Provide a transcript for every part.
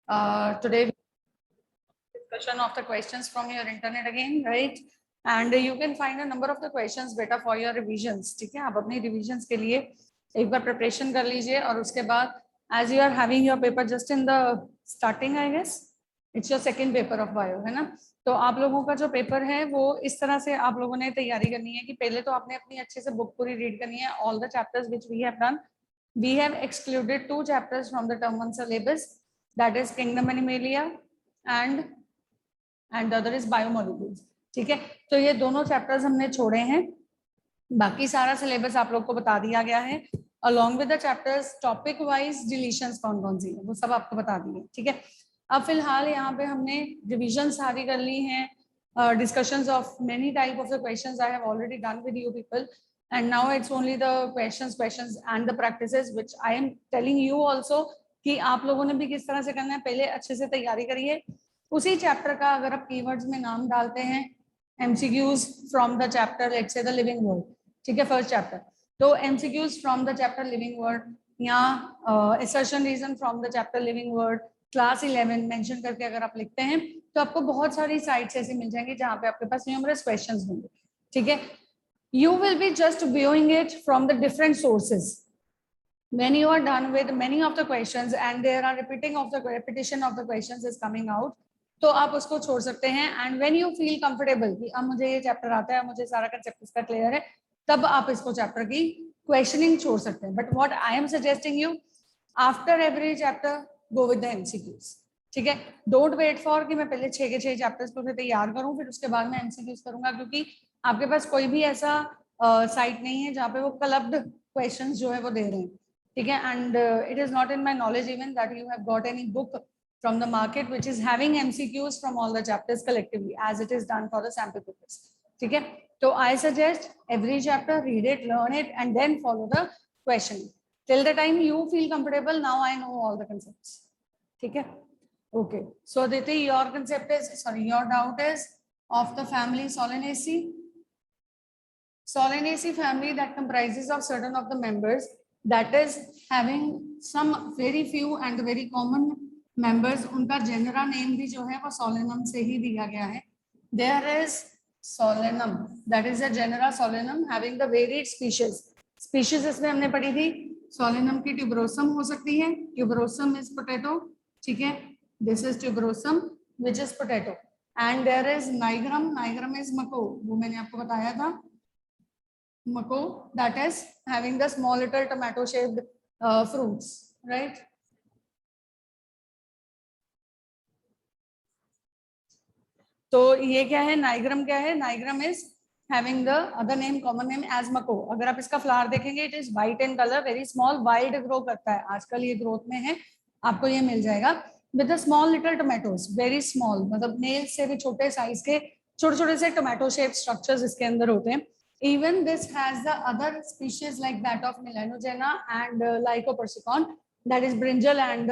Today discussion of the questions from your internet again, right? And you can find a number of the questions better for your revisions. ठीक है, आप अपनी revisions के लिए एक बार preparation कर लीजिए और उसके बाद as you are having your paper just in the starting, I guess it's your second paper of bio, है ना? तो आप लोगों का जो पेपर है वो इस तरह से आप लोगों ने तैयारी करनी है कि पहले तो आपने अपनी अच्छे से बुक पूरी रीड करनी है. All the chapters which we have done, we have excluded 2 chapters from the term 1 syllabus, that is kingdom animalia and the other is biomolecules. ठीक है, तो ये दोनों चैप्टर्स हमने छोड़े हैं. बाकी सारा सिलेबस आप लोग को बता दिया गया है along with the chapters. Topic wise deletions कौन कौन सी है वो सब आपको बता दिए. ठीक है, अब फिलहाल यहाँ पे हमने रिविजन सारी कर ली हैं. Discussions of many type of the questions I have already done with you people, and now it's only the questions and the practices which I am telling you also कि आप लोगों ने भी किस तरह से करना है. पहले अच्छे से तैयारी करिए. उसी चैप्टर का अगर आप कीवर्ड्स में नाम डालते हैं, MCQs from the chapter let's say the living world, ठीक है, फर्स्ट चैप्टर, तो MCQs from the chapter living world या assertion reason from the chapter living world class 11 mention करके अगर आप लिखते हैं तो आपको बहुत सारी साइट्स ऐसी मिल जाएंगी जहां पे आपके पास न्यूमरस क्वेश्चंस होंगे. ठीक है, you will be just viewing it from the different sources. When you are done with many of the questions and there are repetition of the questions is coming out, तो आप उसको छोड़ सकते हैं. And when you feel comfortable कि अब मुझे ये चैप्टर आता है, मुझे सारा कंसेप्ट इसका क्लियर है, तब आप इसको चैप्टर की क्वेश्चनिंग छोड़ सकते हैं. But what I am suggesting you, after every chapter go with the MCQs. ठीक है, डोंट वेट फॉर कि मैं पहले 6 के 6 चैप्टर्स को तैयार करूं फिर उसके बाद मैं MCQs करूंगा, क्योंकि आपके पास कोई भी ऐसा साइट नहीं है जहाँ पे वो क्लब्ड क्वेश्चन जो है वो दे रहे हैं. ठीक है, and it is not in my knowledge even that you have got any book from the market which is having MCQs from all the chapters collectively as it is done for the sample papers. ठीक है, तो I suggest every chapter read it, learn it and then follow the question till the time you feel comfortable. Now I know all the concepts. ठीक है, okay. So Aditi, your concept is, sorry, your doubt is of the family Solanaceae. Solanaceae family that comprises of certain of the members, that is having some very few and very common members. उनका genre name भी जो है वो Solanum से ही दिया गया है. There is solenum, that is a genera solenum having the varied species. Species इसमें हमने पढ़ी थी, सोलेनम की ट्यूबरोसम हो सकती है, ट्यूबरोसम इज पोटैटो. ठीक है, this is tuberosum which is potato. And there is nigrum, nigrum is मको, वो मैंने आपको बताया था, मको, that is having the small little tomato shaped fruits, right? तो ये क्या है, नाइग्रम क्या है, nigrum is having the other name, common name as mako. अगर आप इसका फ्लावर देखेंगे it is white in colour, very small, wild grow करता है, आजकल ये ग्रोथ में है, आपको ये मिल जाएगा. With small little tomatoes, very small, मतलब नेल से भी छोटे साइज के छोटे छोटे से टोमेटो शेप स्ट्रक्चर्स इसके अंदर होते हैं. Even this has the other species like that of melongena and lycopersicon, that is brinjal and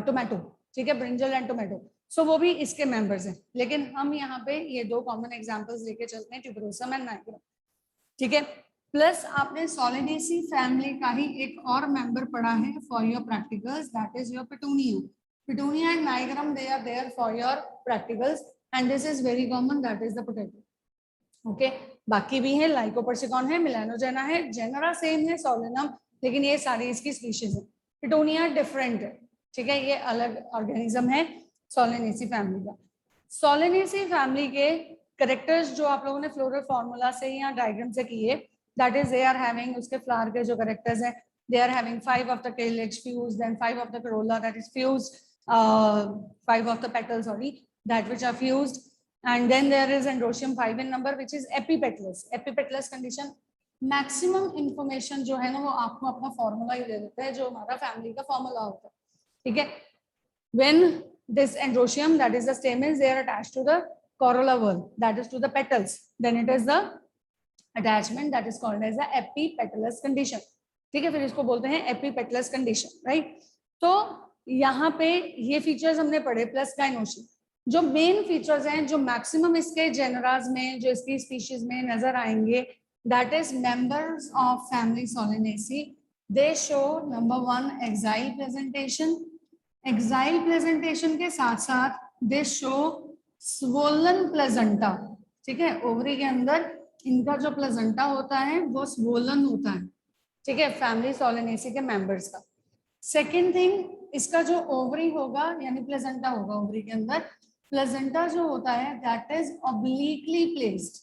tomato. ठीक है, ब्रिंजल एंड टोमेटो, सो वो भी इसके मेंबर्स हैं. लेकिन हम यहाँ पे ये 2 कॉमन एग्जांपल्स लेके चलते हैं, ट्यूबरोसम एंड नाइग्रम. ठीक है, प्लस आपने सोलेनेसी फैमिली का ही एक और मेंबर पढ़ा है for your practicals, that is your petunia. Petunia and nigrum they are there for your practicals and this is very common, that is the potato. Okay, बाकी भी है, लाइकोपर्सिकॉन है, मिलेनोजेना है, जेनरा सेम है सोलेनम, लेकिन ये सारी इसकी स्पीशीज है. पिटूनिया डिफरेंट है. ठीक है, ये अलग ऑर्गेनिज्म है सोलेनेसी फैमिली का. सोलेनेसी फैमिली के करेक्टर्स जो आप लोगों ने फ्लोरल फॉर्मूला से या डायग्राम से किए, that is they are having, उसके फ्लावर के जो करेक्टर्स हैं, they are having 5 of the calyx fused, then 5 of the corolla that is fused, 5 of the petals, sorry, that which are fused, and then there is androecium 5 in number which is epipetalous. epipetalous condition, maximum information जो है ना वो आपको अपना formula ही दे देता है जो हमारा फैमिली का फॉर्मूला होता है. ठीक है, when this androecium, that is the stamens, they are attached to the corolla whorl, that is to the petals, then it is the attachment that is called as the epipetalous condition. ठीक है, फिर इसको बोलते हैं epipetalous condition, right? तो यहाँ पे ये फीचर्स हमने पढ़े प्लस गाइनोशियम. जो मेन फीचर्स हैं जो मैक्सिमम इसके जेनरास में, जो इसकी स्पीशीज में नजर आएंगे, that is members of family Solanaceae. They show number 1 axile presentation, exile प्लेजेंटेशन के साथ साथ दे शो स्वोलन प्लेजेंटा, ठीक है। ओवरी के अंदर इनका जो प्लेजेंटा होता है वो स्वोलन होता है, ठीक है, फैमिली सोलेनेसी के मेंबर्स का। सेकेंड थिंग, इसका जो ओवरी होगा यानी प्लेजेंटा होगा ओवरी के अंदर, प्लेजेंटा जो होता है that is obliquely placed.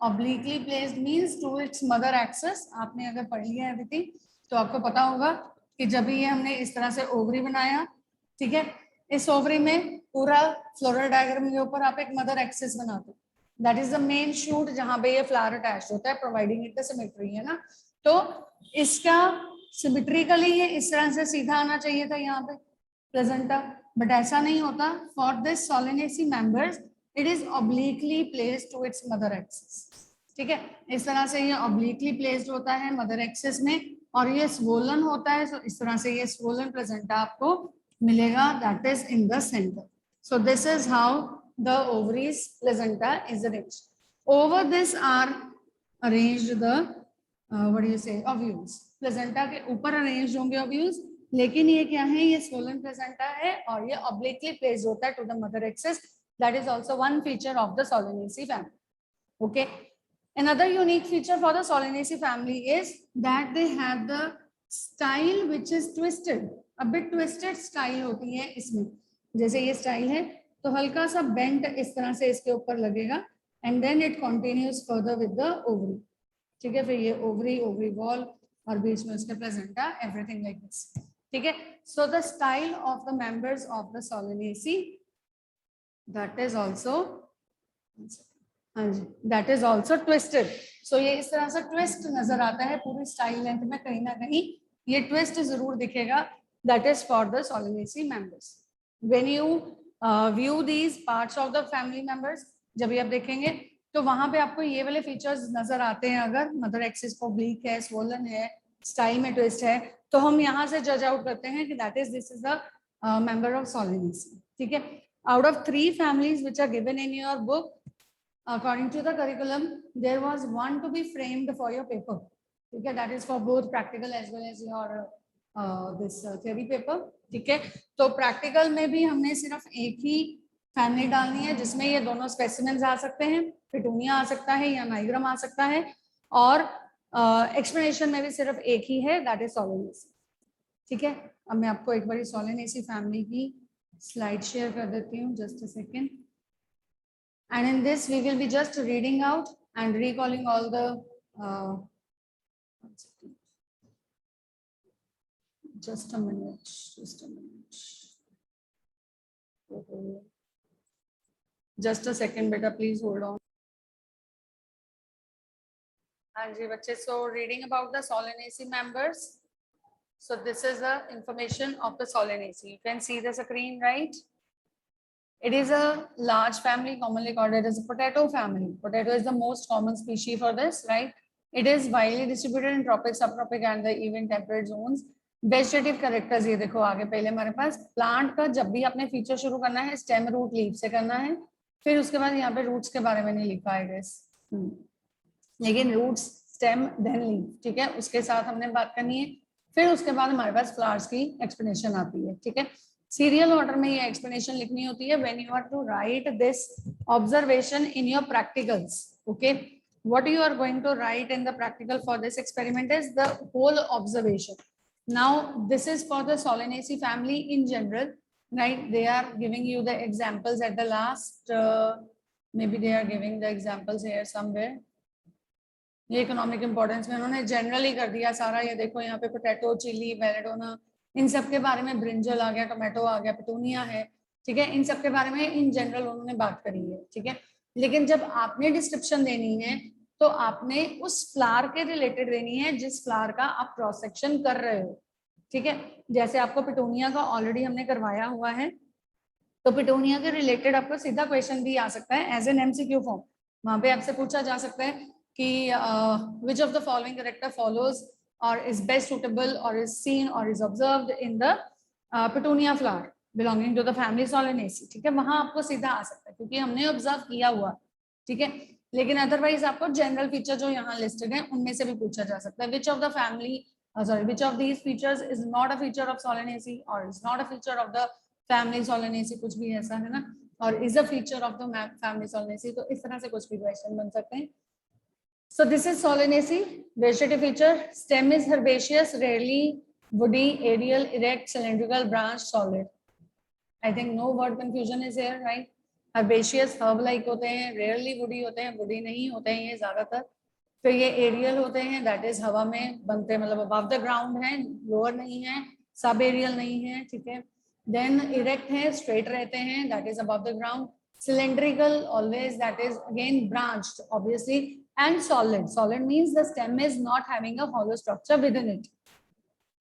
Obliquely placed means to its mother axis. आपने अगर पढ़ लिया है एवरीथिंग तो आपको पता होगा कि जब ये हमने इस तरह से ओवरी बनाया, ठीक है, इस ओवरी में पूरा फ्लोरल डायग्राम के ऊपर आप एक मदर एक्सेस बनाते हो, that is the main shoot जहां पे ये फ्लावर अटैच होता है, प्रोवाइडिंग इट द सिमेट्री, है ना। तो इसका सिमेट्रिकली ये इस तरह से सीधा आना चाहिए था यहाँ पे प्लेजेंटा, बट ऐसा नहीं होता। For this solanaceae members it is obliquely placed to its mother axis, ठीक है। इस तरह से ये ऑब्लिकली प्लेस्ड होता है मदर एक्सिस में, और ये स्वोलन होता है, तो इस तरह से ये स्वोलन प्लेजेंटा आपको मिलेगा, that is in the centre. So this is how the ovaries placenta is arranged. Over this are arranged the what do you say ovules। Placenta के ऊपर अरेंज होंगे ओव्यूल्स, लेकिन ये क्या है, ये स्वोलन प्लेजेंटा है और ये ऑब्लिकली प्लेस्ड होता है to the mother axis. That is also one feature of the Solanaceae family. Okay, another unique feature for the solanaceae family is that they have the style which is twisted। a bit twisted style होती है इसमें, जैसे ये style है तो हल्का सा bent इस तरह से इसके ऊपर लगेगा, and then it continues further with the ovary, ठीक है। फिर ये ओवरी, ओवरी वॉल और बीच में उसके प्लेजेंटा, एवरीथिंग लाइक दिस, ठीक है। So the style of the members of the Solanaceae that is also, हाँ जी, दैट इज आल्सो ट्विस्टेड। सो ये इस तरह से ट्विस्ट नजर आता है पूरी स्टाइल लेंथ में, कहीं ना कहीं ये ट्विस्ट जरूर दिखेगा, that is for the Solanaceae members. When you view these parts of the family members, जब ये आप देखेंगे तो वहां पे आपको ये वाले फीचर्स नजर आते हैं। अगर मदर एक्सिस को ब्लीक है, स्वोलन है, स्टाइल में ट्विस्ट है, तो हम यहाँ से जज आउट करते हैं कि that is this is the member of Solanaceae, ठीक है। Out of 3 families which are given in your book, according to the curriculum, there was one to be framed for your paper, ठीक है, that is for both practical as well as your this theory paper, ठीक है। तो practical में भी हमने सिर्फ एक ही फैमिली डालनी है जिसमें ये दोनों स्पेसिमेंस आ सकते हैं, पिटूनिया आ सकता है या नाइग्राम आ सकता है, और एक्सप्लेनेशन में भी सिर्फ एक ही है, दैट इज सोलेनेसी, ठीक है। अब मैं आपको एक बार सोलेनेसी फैमिली की स्लाइड शेयर कर देती हूँ, just a second. And in this, we will be just reading out and recalling all the. Just a minute. Just a minute. Just a second, beta. Please hold on. Anji, bache. So, reading about the Solanaceae members. So, this is the information of the Solanaceae. You can see the screen, right? It is a large family commonly called as a potato family. Potato is the most common species for this, right? It is widely distributed in tropic, subtropic and the even temperate zones. Vegetative characters ये देखो आगे पहले हमारे पास plant का जब भी आपने feature शुरू करना है स्टेम रूट लीफ से करना है, फिर उसके बाद यहाँ पे रूट्स के बारे में नहीं लिखा है guys, लेकिन रूट्स, स्टेम, देन लीफ, ठीक है, उसके साथ हमने बात करनी है। फिर उसके बाद हमारे पास फ्लावर्स की एक्सप्लेनेशन आती है, ठीक है। सीरियल ऑर्डर में ये एक्सप्लेनेशन लिखनी होती है when you are to write this observation in your practicals, okay. What you are going to write in the practical for this experiment is the whole observation. Now this is for the Solanaceae family in general, right. They are giving you the examples at the last, may be they are giving the examples here somewhere. ये economic importance में उन्होंने generally कर दिया सारा, ये देखो यहाँ पे पोटैटो, चिली, बेलेडोना, इन सब के बारे में, ब्रिंजल आ गया, टोमेटो आ गया, पिटूनिया है, ठीक है, इन सब के बारे में इन जनरल उन्होंने बात करी है, ठीक है। लेकिन जब आपने डिस्क्रिप्शन देनी है तो आपने उस फ्लावर के रिलेटेड देनी है जिस फ्लावर का आप क्रॉस सेक्शन कर रहे हो, ठीक है। जैसे आपको पिटूनिया का ऑलरेडी हमने करवाया हुआ है, तो पिटूनिया के रिलेटेड आपको सीधा क्वेश्चन भी आ सकता है एज एन MCQ फॉर्म। वहां पे आपसे पूछा जा सकता है कि which of the following character follows or is best suitable or is seen or is observed in the petunia flower belonging to the family Solanaceae, ठीक है। वहां आपको सीधा आ सकता है क्योंकि हमने ऑब्जर्व किया हुआ, ठीक है। लेकिन अदरवाइज आपको जनरल फीचर जो यहाँ लिस्टेड है उनमें से भी पूछा जा सकता है, which of the family sorry, which of these features is not a feature of Solanaceae or is not a feature of the family Solanaceae, कुछ भी ऐसा है ना, और is a feature of the family Solanaceae, तो इस तरह से कुछ भी क्वेश्चन बन सकते हैं. So this is Solanaceae. Vegetative feature: stem is herbaceous, rarely woody, aerial, erect, cylindrical, branch, solid. I think no word confusion is here, right? Herbaceous herb like होते हैं, rarely woody होते हैं, woody नहीं होते हैं ये ज्यादातर. फिर ये एरियल होते हैं, दैट इज हवा में बनते हैं, मतलब अबव द ग्राउंड है, लोअर नहीं है, सब एरियल नहीं है, ठीक है. देन इरेक्ट है, स्ट्रेट रहते हैं, that is above the ground. Cylindrical always, that is again branched obviously. And solid, solid means the stem is not having a hollow structure with in it.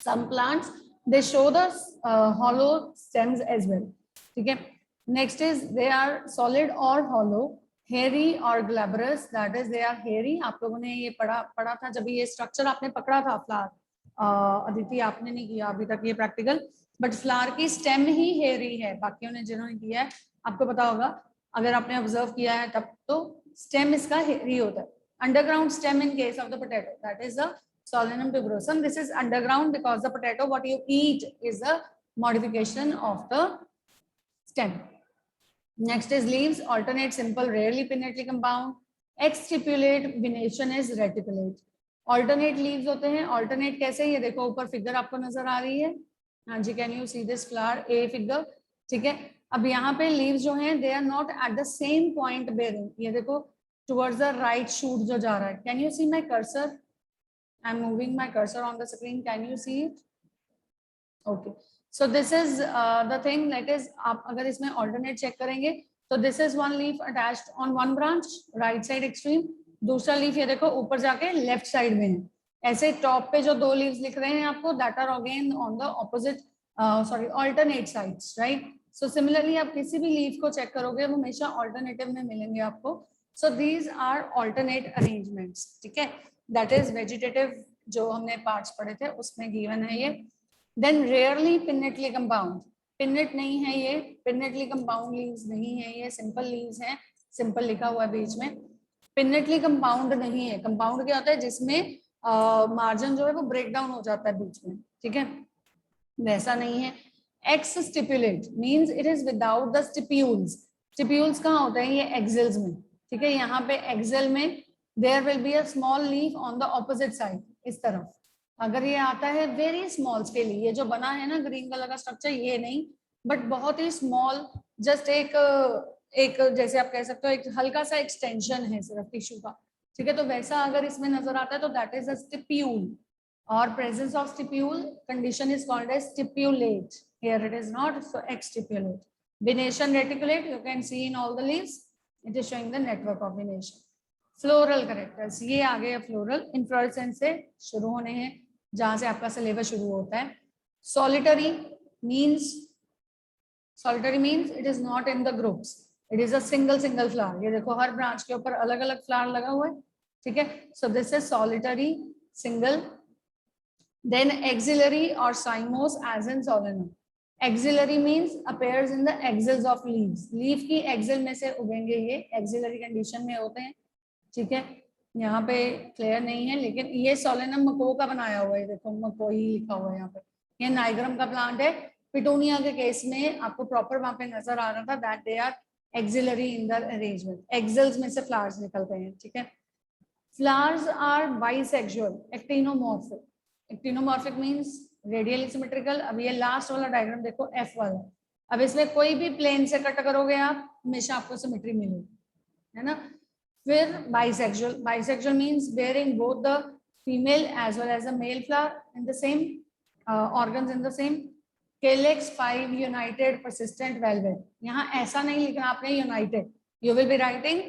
Some plants they show the hollow stems as well, ठीक है. Next is they are solid और hollow. Hairy और glabrous, that is they are hairy. आप लोगों ने ये पढ़ा था जब ये स्ट्रक्चर आपने पकड़ा था फ्लावर. अदिति आपने नहीं किया अभी तक ये प्रैक्टिकल, बट फ्लावर की स्टेम ही हेरी है. बाकियों ने जिन्होंने किया है आपको पता होगा, अगर आपने ऑब्जर्व किया है तब, तो स्टेम इसका हेरी होता है. Underground stem in case of the potato, that is the Solanum tuberosum. This is underground because the potato what you eat is a modification of the stem. Next is leaves, alternate, simple, rarely pinnately compound. Exstipulate, venation is reticulate. Alternate leaves होते हैं. Alternate कैसे, ये देखो ऊपर figure आपको नजर आ रही है. हाँ जी, can you see this flower, a figure, ठीक है. अब यहाँ पे leaves जो हैं they are not at the same point bearing. ये देखो towards the right shoot जो जा रहा है. Can you see my cursor? I'm moving my cursor on the screen. Can you see it? Okay. So this is the thing, that is आप अगर इसमें alternate check करेंगे तो this is one leaf attached on one branch, right side extreme. दूसरा leaf ये देखो ऊपर जाके लेफ्ट साइड में है. ऐसे टॉप पे जो दो लीव्स लिख रहे हैं आपको, that are again on the opposite alternate sides, right? So similarly आप किसी भी लीफ को चेक करोगे वो हमेशा alternative में मिलेंगे आपको. So these are alternate arrangements, ठीक है. That is vegetative जो हमने पार्ट्स पढ़े थे उसमें गिवन है ये. Then rarely pinnately compound. Pennate नहीं है ये, पिन्नेटली कंपाउंड लीव्स नहीं है ये, सिंपल लीव्स हैं, सिंपल लिखा हुआ है बीच में. पिन्नेटली कंपाउंड नहीं है. कंपाउंड क्या होता है, जिसमें मार्जिन जो है वो ब्रेक डाउन हो जाता है बीच में, ठीक है, वैसा नहीं है. X stipulate means it is without the stipules. Stipules कहाँ होते हैं, ये एक्सेल्स में, ठीक है. यहाँ पे एक्सेल में there will be a small leaf on the opposite side, इस तरफ. अगर ये आता है वेरी स्मॉल स्केल, ये जो बना है ना ग्रीन कलर का स्ट्रक्चर, ये नहीं, बट बहुत ही स्मॉल, जस्ट एक जैसे आप कह सकते हो एक हल्का सा एक्सटेंशन है सिर्फ टिश्यू का, ठीक है. तो वैसा अगर इसमें नजर आता है तो दैट इज अ स्टिप्यूल, और presence of stipule condition is called as stipulate. Here it is not, so exstipulate. Venation reticulate, you can see in all the leaves, it is showing the network of venation. Floral characters, ये आ गए floral. Inflorescence से शुरू होने हैं, जहां से आपका syllabus शुरू होता है. Solitary means it is not in the groups, it is a single flower. ये देखो हर ब्रांच के ऊपर अलग अलग फ्लावर लगा हुआ है, ठीक है. So this is solitary, single. Then axillary or cymose as in solanum. Axillary means appears in the axils of leaves. Leaf की axil में से उगेंगे, ये axillary condition में होते हैं, ठीक है. यहाँ पे क्लियर नहीं है, लेकिन ये सोलेनम मको का बनाया हुआ है, देखो मकोई लिखा हुआ है यहाँ पे. ये नाइग्रम का प्लांट है. पिटूनिया के केस में आपको प्रॉपर वहां पे नजर आ रहा था that they are axillary in the arrangement. Axils में से फ्लावर्स निकलते हैं, ठीक है. Flowers are bisexual, actinomorphic. Actinomorphic means radially symmetrical. अब ये लास्ट वाला डायग्राम देखो, एफ वाला. अब इसमें कोई भी प्लेन से कट करोगे आप, हमेशा आपको सिमेट्री मिलेगी, है ना. फिर bisexual means bearing both the female as well as the male flower in the same organs in the same. Calyx 5 united persistent valvate. यहाँ ऐसा नहीं लिखना आपने united, you will be writing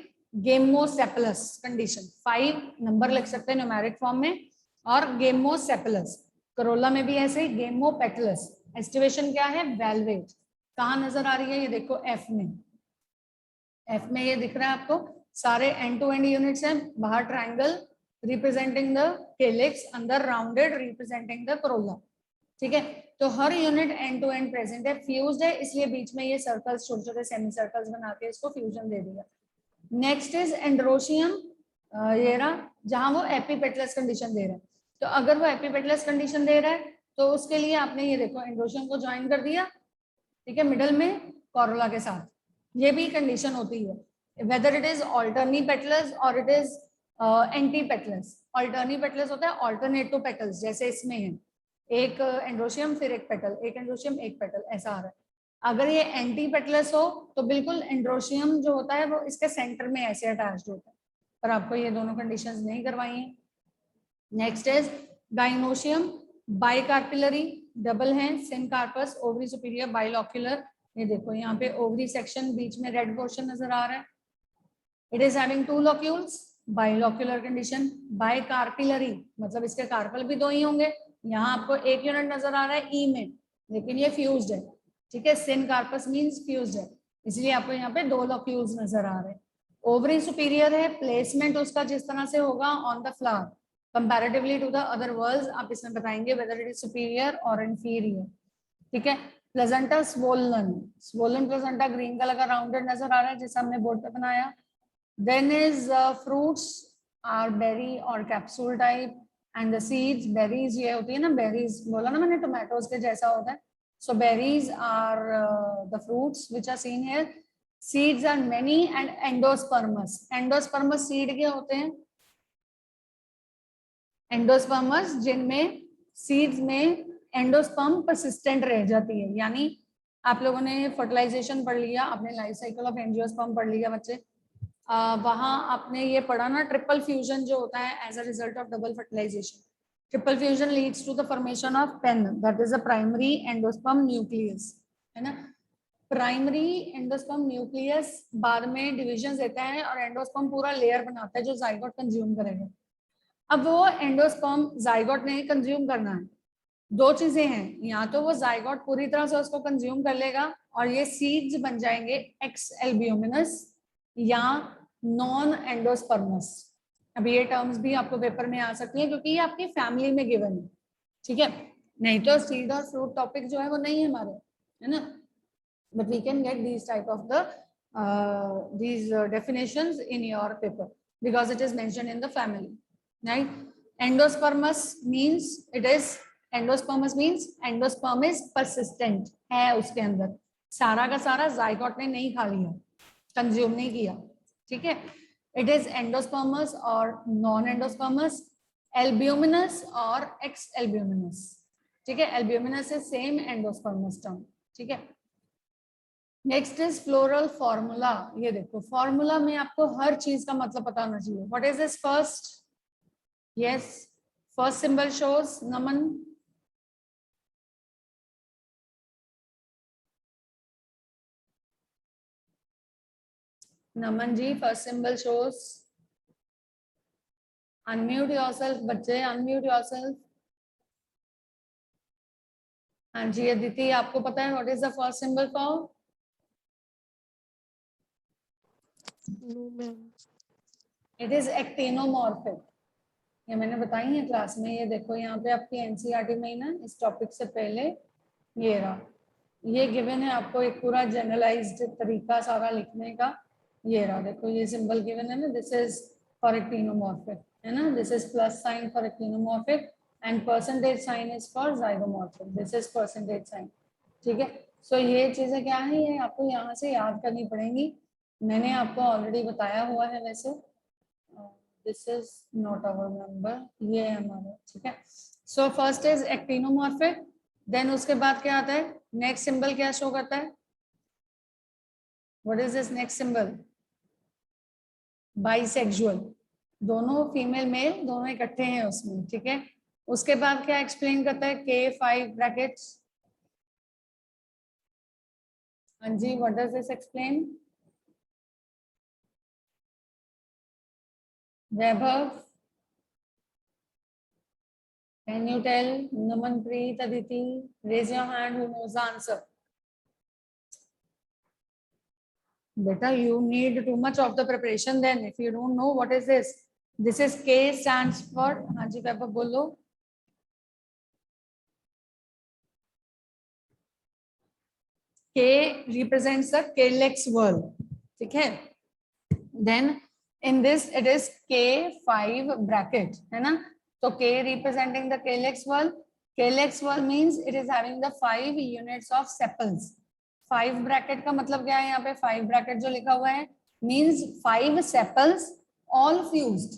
gamosepalous condition. 5 number लिख सकते हैं numeric form में, और गेमोसेपलस. करोला में भी ऐसे, गेमोपेटलस. एस्टिवेशन क्या है, वेलवेट. कहाँ नजर आ रही है, ये देखो एफ में. एफ में ये दिख रहा है आपको, सारे एंड टू एंड यूनिट्स हैं. बाहर ट्रायंगल रिप्रेजेंटिंग द केलेक्स, अंदर राउंडेड रिप्रेजेंटिंग द करोला, ठीक है. तो हर unit end to end present है, फ्यूज्ड है, इसलिए बीच में ये सर्कल्स, छोटे छोटे सेमी सर्कल्स बना के इसको फ्यूजन दे दिया. नेक्स्ट इज एंड्रोशियम, ये रहा, जहां वो एपिपेटलस कंडीशन दे रहा है. तो अगर वो एपिपेटलस कंडीशन दे रहा है तो उसके लिए आपने ये देखो एंड्रोशियम को ज्वाइन कर दिया, ठीक है, मिडल में कोरोला के साथ, ये भी कंडीशन होती है, whether it is alternipetalous और it is antipetalous. Alternipetalous होता है ऑल्टरनेट टू पेटल्स, जैसे इसमें है एक एंड्रोशियम फिर एक पेटल, एक एंड्रोशियम एक पेटल, ऐसा आ रहा है। अगर ये एंटी पेटलस हो तो बिल्कुल एंड्रोशियम जो होता है वो इसके सेंटर में ऐसे अटैच्ड होता है, पर आपको ये दोनों कंडीशंस नहीं करवाई है। नेक्स्ट इज गाइनोशियम बाइकार्पिलरी, डबल है, सिनकार्पस, ओवरी सुपीरियर, बाइलॉक्यूलर। ये देखो यहाँ पे ओवरी सेक्शन बीच में रेड पोर्शन नजर आ रहा है। It is having two locules, bilocular condition. Bicarpellary मतलब इसके कार्पल भी दो ही होंगे, यहाँ आपको एक यूनिट नजर आ रहा है ई में, लेकिन ये फ्यूज्ड है, ठीक है, सिनकार्पस मींस फ्यूज्ड है, इसलिए आपको यहाँ पे दो लॉक्यूल्स नजर आ रहे हैं। ओवरी सुपीरियर है, प्लेसमेंट उसका जिस तरह से होगा on the flower comparatively to the other whorls, आप इसमें बताएंगे वेदर इट इज सुपीरियर और इंफीरियर, ठीक है। Placenta swollen, swollen placenta green colour का राउंडेड नजर आ रहा है जैसा हमने बोर्ड पे बनाया। Then is fruits are berry और capsule type, and the seeds, berries ये होती है ना, बेरीज बोला ना मैंने, टोमेटोज के जैसा होता है। So berries are the fruits which are seen here. Seeds are many and endospermous. Endospermous seed क्या होते हैं? Endospermous जिनमें seeds में endosperm persistent रह जाती है, यानी आप लोगों ने फर्टिलाइजेशन पढ़ लिया, आपने लाइफ साइकिल ऑफ एंजियोस्पर्म पढ़ लिया बच्चे, वहां आपने ये पढ़ा ना ट्रिपल फ्यूजन जो होता है as a result of double fertilization. Triple fusion leads to the formation of PEN, that is a primary endosperm nucleus, है ना। प्राइमरी एंडोस्पर्म न्यूक्लियस बाद में डिविजन देता है और एंडोस्पर्म पूरा लेयर बनाता है जो जाइगोट कंज्यूम करेगा। अब वो एंडोस्पर्म जाइगोट ने कंज्यूम करना है, दो चीजें हैं, या तो वो जाइगोट पूरी तरह से उसको कंज्यूम कर लेगा और ये सीड्स बन जाएंगे एक्स एल्ब्यूमिनस या नॉन एंडोस्पर्मस। अब ये टर्म्स भी आपको पेपर में आ सकती है क्योंकि ये आपकी फैमिली में गिवन है, ठीक है, नहीं तो सीड और फ्रूट टॉपिक जो है वो नहीं है हमारे, है ना, but we can get these type of the these definitions in your paper because it is mentioned in the family, right? Endospermous means it is, endospermous means endosperm is persistent है उसके अंदर, सारा का सारा जाइगोट ने नहीं खा लिया, कंज्यूम नहीं किया, ठीक है। इट इज एंडोस्पर्मस और नॉन एंडोस्पर्मस, एल्ब्यूमिनस और एक्स एल्ब्यूमिनस, ठीक है, albuminous is same endosperms term, ठीक है। नेक्स्ट इज फ्लोरल फॉर्मूला, ये देखो फॉर्मूला में आपको हर चीज का मतलब पता होना चाहिए। What is this first? Yes, first symbol shows, Naman Naman ji, first symbol shows, unmute yourself बच्चे, अनम्यूट योरसेल्फ। हाँ जी अदिति, आपको पता है what is the first symbol for? It is actinomorphic, ये मैंने बताई है क्लास में। ये देखो यहाँ पे आपकी एनसीईआरटी में ही ना इस टॉपिक से पहले ये रहा, ये गिवन है आपको एक पूरा जनरलाइज्ड तरीका सारा लिखने का, ये रहा देखो ये सिंबल गिवन है ना, दिस इज फॉर एक्टिनोमॉर्फिक, है ना, this is plus sign for actinomorphic and percentage sign is for zygomorphic, this is percentage sign, ठीक है। सो ये चीजें क्या है, ये आपको यहाँ से याद करनी पड़ेंगी, मैंने आपको ऑलरेडी बताया हुआ है वैसे। This is not our number, ये है हमारा, ठीक है। So first is actinomorphic, then उसके बाद क्या आता है, नेक्स्ट सिंबल क्या शो करता है? What is this next symbol? Bisexual, दोनों फीमेल मेल दोनों इकट्ठे हैं उसमें, ठीक है। उसके बाद क्या एक्सप्लेन करता है? K5 ब्रैकेट्स, हाँ जी, what does this explain? Vaibhav, can you tell? Namanpreet, Aditi, raise your hand who knows the answer. Beta, you need too much of the preparation then if you don't know what is this. This is K stands for, हाँ जी वैभव बोलो। K represents the calyx whorl, ठीक है। Then in this it is K5 bracket, है ना, तो K representing the calyx whorl. Calyx whorl means it is having the 5 units of sepals. 5 bracket का मतलब क्या है यहाँ पे? 5 ब्रैकेट जो लिखा हुआ है means 5 sepals all fused.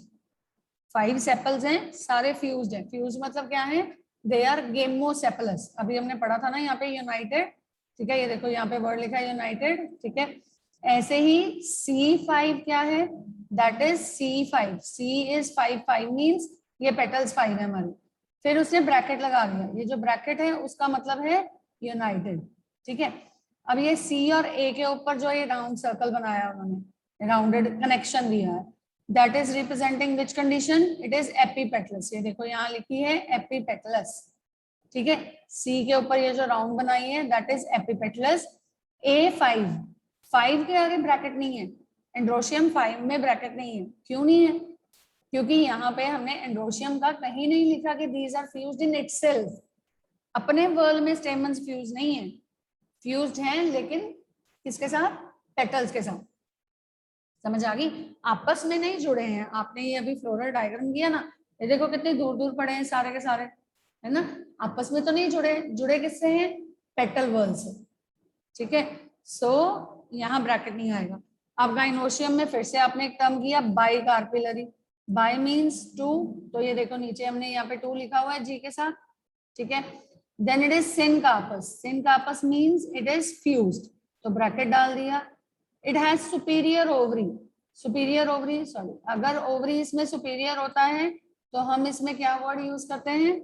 5 sepals हैं, सारे fused हैं. Fused मतलब क्या है? They are gamosepalous. अभी हमने पढ़ा था ना यहाँ पे united, ठीक है, ये देखो यहाँ पे वर्ड लिखा है united, ठीक है. ऐसे ही C5 क्या है? That is C5. C is 5. 5 means ये पेटल्स 5 है हमारी. फिर उसने ब्रैकेट लगा दिया. ये जो ब्रैकेट है उसका मतलब है यूनाइटेड, ठीक है. अब ये C और A के ऊपर जो ये राउंड सर्कल बनाया उन्होंने, राउंडेड कनेक्शन दिया है, that is representing which condition? It is epipetalous. ये देखो यहाँ लिखी है एपीपेटलस, ठीक है. C के ऊपर ये जो राउंड बनाई है दैट इज एपीपेटलस. A5, 5 के आगे ब्रैकेट नहीं है. एंड्रोशियम 5 में ब्रैकेट नहीं है. क्यों नहीं है? क्योंकि यहाँ पे हमने एंड्रोशियम का कहीं नहीं लिखा कि these are fused in itself. अपने वर्ल्ड में स्टेमन्स फ्यूज नहीं है. फ्यूज्ड हैं लेकिन किसके साथ? पेटल्स के साथ. समझ आ गई? आपस में नहीं जुड़े हैं. आपने ये अभी फ्लोरल डायग्राम किया ना, ये देखो कितने दूर दूर पड़े हैं सारे के सारे, है ना. आपस में तो नहीं जुड़े. जुड़े किससे हैं? पेटल वर्ल्ड से, ठीक है. सो यहाँ ब्रैकेट नहीं आएगा. अब गाइनोशियम में फिर से आपने एक टर्म किया बाई कार्पिलरी. बाई मीन्स 2, तो ये देखो नीचे हमने यहाँ पे 2 लिखा हुआ है जी के साथ, ठीक है. Then it is syncarpous. Syncarpous means it is fused, तो ब्रैकेट डाल दिया. It has superior ovary. Superior ovary, sorry, अगर ओवरी इसमें सुपीरियर होता है तो हम इसमें क्या वर्ड यूज करते हैं?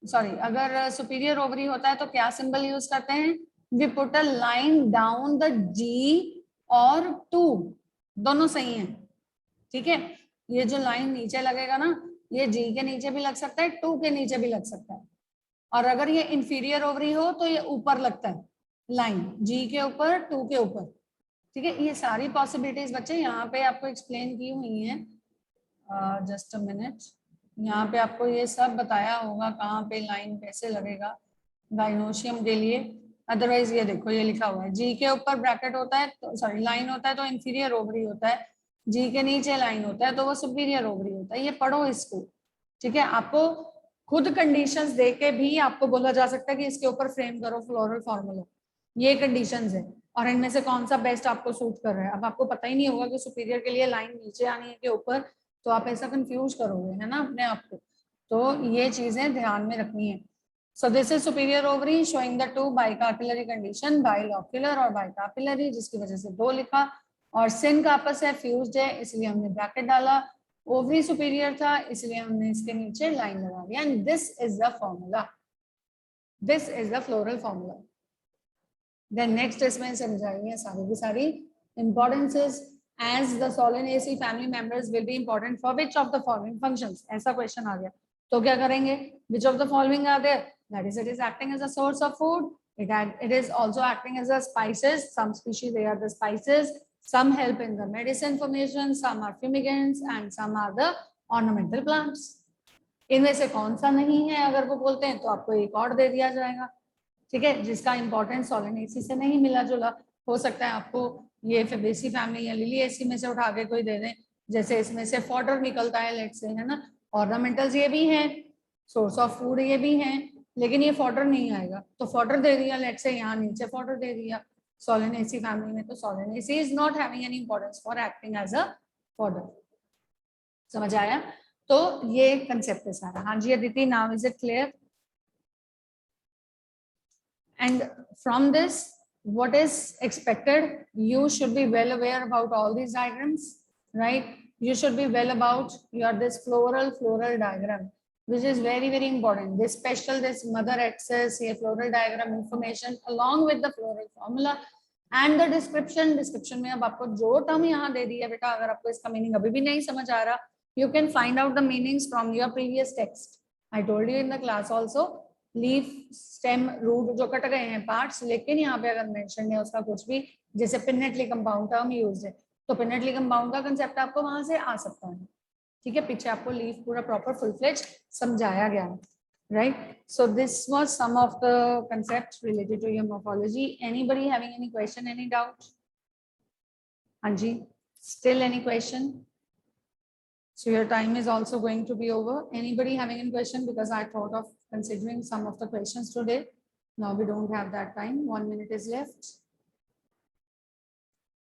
सॉरी, अगर सुपीरियर ओवरी होता है तो क्या सिंबल यूज करते हैं? We put a line down the G और 2, दोनों सही है, ठीक है. ये जो लाइन नीचे लगेगा ना, ये जी के नीचे भी लग सकता है, 2 के नीचे भी लग सकता है. और अगर ये इंफीरियर ओवरी हो तो ये ऊपर लगता है लाइन, जी के ऊपर 2 के ऊपर, ठीक है. ये सारी पॉसिबिलिटीज बच्चे यहाँ पे आपको एक्सप्लेन की हुई हैं. जस्ट अ मिनट, यहाँ पे आपको ये सब बताया होगा कहाँ पे लाइन कैसे लगेगा गाइनोशियम के लिए. अदरवाइज ये देखो ये लिखा हुआ है जी के ऊपर ब्रैकेट होता है तो सॉरी लाइन होता है तो इंफीरियर ओवरी होता है. जी के नीचे लाइन होता है तो वो सुपीरियर ओवरी होता है. ये पढ़ो इसको, ठीक है. आपको खुद कंडीशंस देख के भी आपको बोला जा सकता है कि इसके ऊपर फ्रेम करो फ्लोरल फॉर्मूला. ये कंडीशंस है और इनमें से कौन सा बेस्ट आपको सूट कर रहा है. अब आपको पता ही नहीं होगा कि सुपीरियर के लिए लाइन नीचे आनी है कि ऊपर, तो आप ऐसा कंफ्यूज करोगे, है ना, अपने आप को. तो ये चीजें ध्यान में रखनी है. So this is superior ovary showing the 2 bicarpillary condition, bilocular और bicarpillary, जिसकी वजह से 2 लिखा. और सिनकार्पस है, फ्यूज्ड है, इसलिए हमने ब्रैकेट डाला. ओवरी सुपीरियर था इसलिए हमने इसके नीचे लाइन लगा दिया. And this is the formula, this is the floral formula. Then next इसमें समझाएंगे सारी की सारी importances. As the Solanaceae family members will be important for which of the following functions. ऐसा क्वेश्चन आ गया तो क्या करेंगे? Which of the following are there? That is, it is acting as a source of food. It is also acting as a spices. Some species, they are the spices. Some help in the medicine formation. Some are fumigants and some are the ornamental plants. इनमें से कौन सा नहीं है अगर वो बोलते हैं तो आपको एक और दे दिया जाएगा, ठीक है, जिसका इंपॉर्टेंस सोलेनेसी से नहीं मिला जुला. हो सकता है आपको ये फेबेसी फैमिली या लिलिएसी में से उठा के कोई दे दें. जैसे इसमें से फॉडर निकलता है लेट से, है ना. ऑर्नामेंटल्स ये भी हैं, सोर्स ऑफ फूड ये भी हैं, लेकिन ये फॉडर नहीं आएगा तो फॉडर दे दिया लेट से, यहाँ नीचे फॉडर दे दिया सोलेनेसी फैमिली में. तो Solanaceae is not having any importance for acting as a fodder. समझ आया? तो ये कंसेप्ट है सारा. हाँ जी Aditi, now is it clear? And from this, what is expected? You should be well aware about all these diagrams, right? You should be well about your this floral diagram, which is very important. This special, this mother axis, ये floral diagram information along with the floral formula and the description. Description में अब आपको जो term यहाँ दे दी है बेटा, अगर आपको इसका meaning अभी भी नहीं समझ आ रहा, you can find out the meanings from your previous text. I told you in the class also. Leaf, stem, root जो कट गए हैं पार्ट्स, लेकिन यहाँ पे अगर मेंशन है उसका कुछ भी, जैसे पिनेटली कंपाउंड टर्म यूज है तो पिनेटली कंपाउंड का कंसेप्ट आपको वहां से आ सकता है, ठीक है. पीछे आपको लीफ पूरा प्रॉपर फुल फ्लेज समझाया गया है, right. So this was some of the concepts related to your morphology. Anybody having any question, any doubt? हाँ जी, still any question? So your time is also going to be over. Anybody having any question? Because I thought of considering some of the questions today. Now we don't have that time. 1 minute is left.